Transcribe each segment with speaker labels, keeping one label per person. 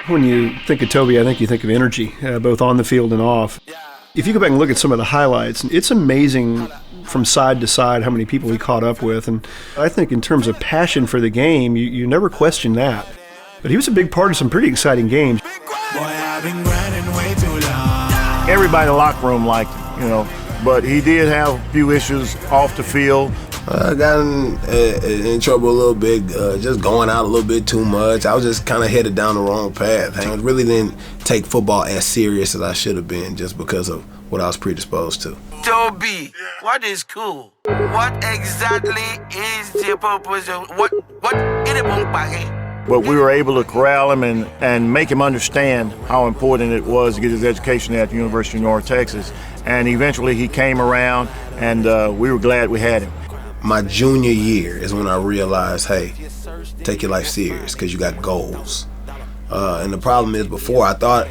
Speaker 1: When you think of Toby, I think you think of energy, both on the field and off. If you go back and look at some of the highlights, it's amazing from side to side how many people he caught up with. And I think in terms of passion for the game, you never question that. But he was a big part of some pretty exciting games.
Speaker 2: Everybody in the locker room liked him, but he did have a few issues off the field.
Speaker 3: I got in trouble a little bit, just going out a little bit too much. I was just kind of headed down the wrong path. I really didn't take football as serious as I should have been just because of what I was predisposed to.
Speaker 4: Toby, what is cool? What exactly is the purpose of what in a book bag?
Speaker 2: But we were able to corral him and make him understand how important it was to get his education at the University of North Texas. And eventually he came around, and we were glad we had him.
Speaker 3: My junior year is when I realized, hey, take your life serious because you got goals. And the problem is before I thought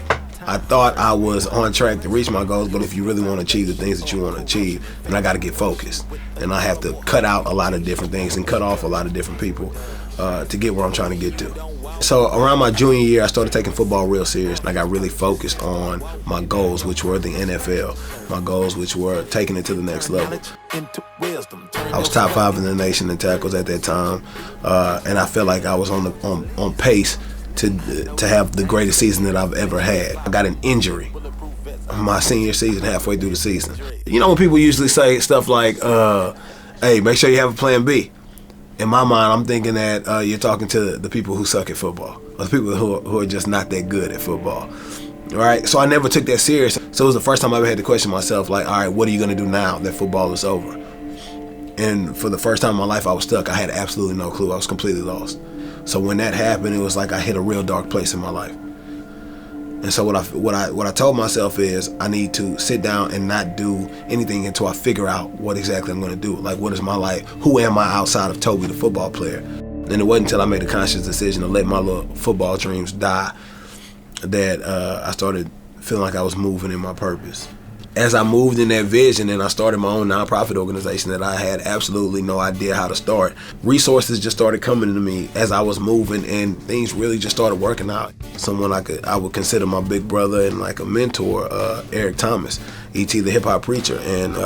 Speaker 3: I was on track to reach my goals, but if you really want to achieve the things that you want to achieve, then I got to get focused. And I have to cut out a lot of different things and cut off a lot of different people to get where I'm trying to get to. So around my junior year, I started taking football real serious, and I got really focused on my goals, which were the NFL, my goals, which were taking it to the next level. I was top 5 in the nation in tackles at that time, and I felt like I was on pace to have the greatest season that I've ever had. I got an injury my senior season, halfway through the season. When people usually say stuff like, hey, make sure you have a plan B. In my mind, I'm thinking that you're talking to the people who suck at football, or the people who are just not that good at football, right? So I never took that serious. So it was the first time I ever had to question myself, like, all right, what are you going to do now that football is over? And for the first time in my life, I was stuck. I had absolutely no clue. I was completely lost. So when that happened, it was like I hit a real dark place in my life. And so what I told myself is I need to sit down and not do anything until I figure out what exactly I'm going to do. Like, what is my life? Who am I outside of Toby, the football player? And it wasn't until I made a conscious decision to let my little football dreams die that I started feeling like I was moving in my purpose. As I moved in that vision and I started my own nonprofit organization that I had absolutely no idea how to start, resources just started coming to me as I was moving, and things really just started working out. Someone I would consider my big brother and like a mentor, Eric Thomas, E.T. the hip hop preacher. And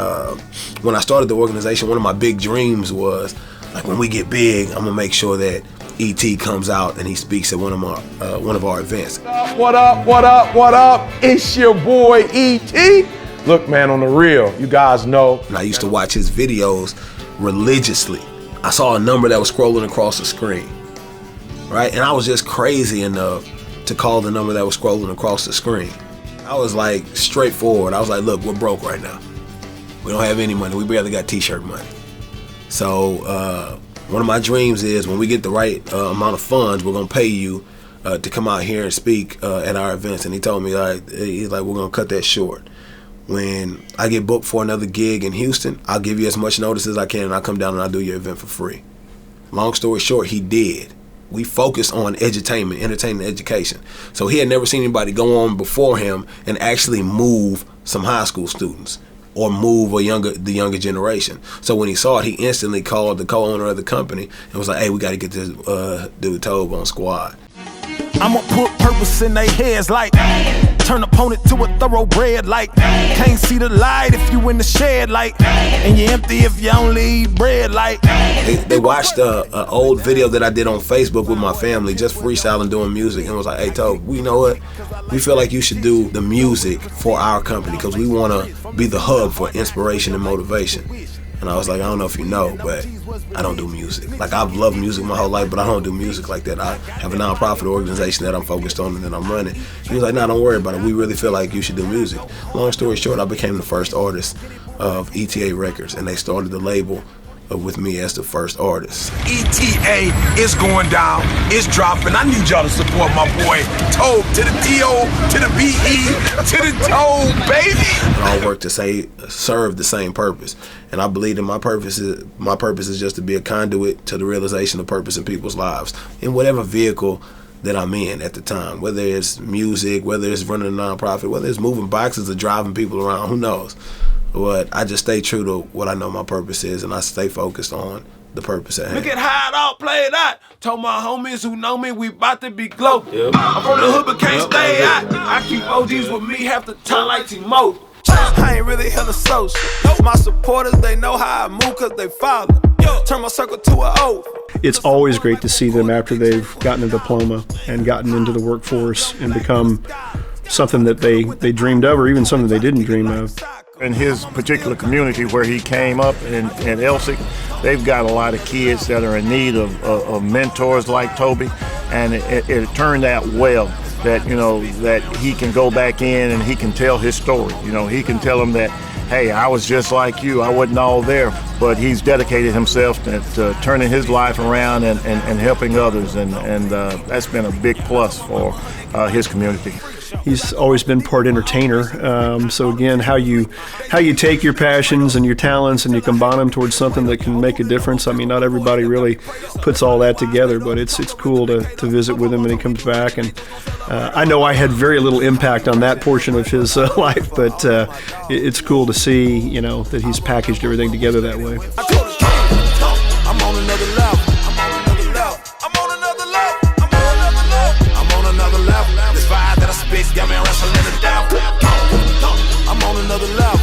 Speaker 3: when I started the organization, one of my big dreams was, like, when we get big, I'm gonna make sure that E.T. comes out and he speaks at one of our events.
Speaker 5: What up, what up, what up? It's your boy E.T. Look, man, on the real, you guys know.
Speaker 3: And I used to watch his videos religiously. I saw a number that was scrolling across the screen, right? And I was just crazy enough to call the number that was scrolling across the screen. I was like straightforward. I was like, look, we're broke right now. We don't have any money. We barely got t-shirt money. So one of my dreams is when we get the right amount of funds, we're gonna pay you to come out here and speak at our events. And he told me, he's like, we're gonna cut that short. When I get booked for another gig in Houston, I'll give you as much notice as I can, and I'll come down and I'll do your event for free. Long story short, he did. We focused on edutainment, entertainment, education. So he had never seen anybody go on before him and actually move some high school students or move the younger generation. So when he saw it, he instantly called the co-owner of the company and was like, hey, we got to get this dude Tobe on squad.
Speaker 6: I'ma put purpose in their heads like turn opponent to a thoroughbred like can't see the light if you in the shed like and you empty if you only eat bread like.
Speaker 3: They watched an old video that I did on Facebook with my family, just freestyling doing music, and was like, hey Tobe, you know what? We feel like you should do the music for our company because we want to be the hub for inspiration and motivation. And I was like, I don't know if you know, but I don't do music. Like, I've loved music my whole life, but I don't do music like that. I have a nonprofit organization that I'm focused on and that I'm running. He was like, nah, don't worry about it. We really feel like you should do music. Long story short, I became the first artist of ETA Records, and they started the label with me as the first artist.
Speaker 4: ETA is going down, it's dropping. I need y'all to support my boy Tobe, to the T-O, to the B-E, to the Tobe, baby.
Speaker 3: And all work to serve the same purpose. And I believe that my purpose is just to be a conduit to the realization of purpose in people's lives in whatever vehicle that I'm in at the time, whether it's music, whether it's running a nonprofit, whether it's moving boxes or driving people around, who knows? But I just stay true to what I know my purpose is, and I stay focused on the purpose at hand.
Speaker 6: Look at how it all played out. Told my homies who know me, we about to be global. Yep. I'm from the hood but can't stay out. I keep OGs with me half the time like T-Mo. I ain't really hella social. My supporters, they know how I move cause they follow. Turn my circle to an O.
Speaker 1: It's always great to see them after they've gotten a diploma and gotten into the workforce and become something that they dreamed of, or even something they didn't dream of.
Speaker 2: In his particular community where he came up in Elsik, they've got a lot of kids that are in need of mentors like Toby, and it turned out well that, you know, that he can go back in and he can tell his story. You know, he can tell them that, hey, I was just like you, I wasn't all there, but he's dedicated himself to turning his life around and helping others, and that's been a big plus for his community.
Speaker 1: He's always been part entertainer. So again, how you take your passions and your talents and you combine them towards something that can make a difference. I mean, not everybody really puts all that together, but it's cool to visit with him when he comes back. And I know I had very little impact on that portion of his life, but it's cool to see, you know, that he's packaged everything together that way.
Speaker 6: I'm on another level. I'm on another level. I'm on another level. This vibe that I spit got me wrestling it down. I'm on another level.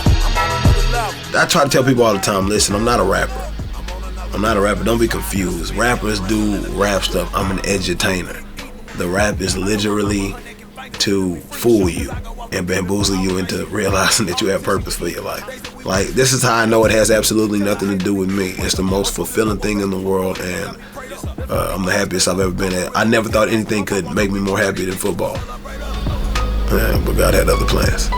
Speaker 3: I try to tell people all the time, listen, I'm not a rapper. I'm not a rapper. Don't be confused. Rappers do rap stuff. I'm an edutainer. The rap is literally to fool you and bamboozle you into realizing that you have purpose for your life. Like, this is how I know it has absolutely nothing to do with me. It's the most fulfilling thing in the world, and I'm the happiest I've ever been at. I never thought anything could make me more happy than football. But God had other plans.